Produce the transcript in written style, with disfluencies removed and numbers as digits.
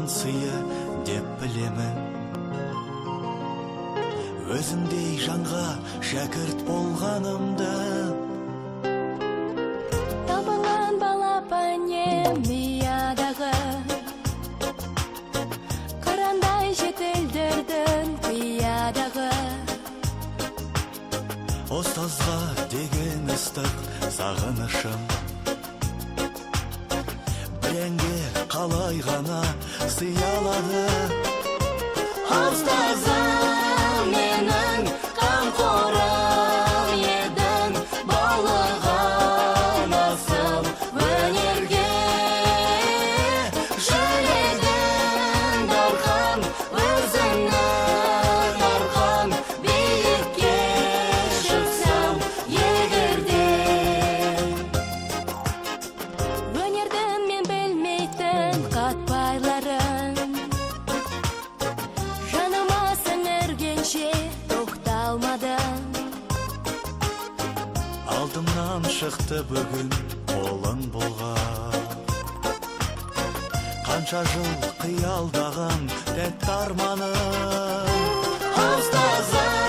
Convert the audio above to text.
сыйы деп білемін. Өзіңдей жанға шәкірт болғанымды. Табылған балапанем миядағы, қырандай жетілдірдің қиядағы. Ұстазға деген ыстық сағынышым, бірәңге қалай ғана сыялады. Ұстазым менің қамқорым едің, баулыған асыл өнерге. Жүрегім дархан, өзіңнің арқан, биікке шықсам егерде. Өнердің мен білмейтін қатпайларын, жаныма сіңіргенше тоқталмадым. Алдымнан шықты бүгін қолың болған, қанша жыл қиялдаған тәтті арманым. Ұстазым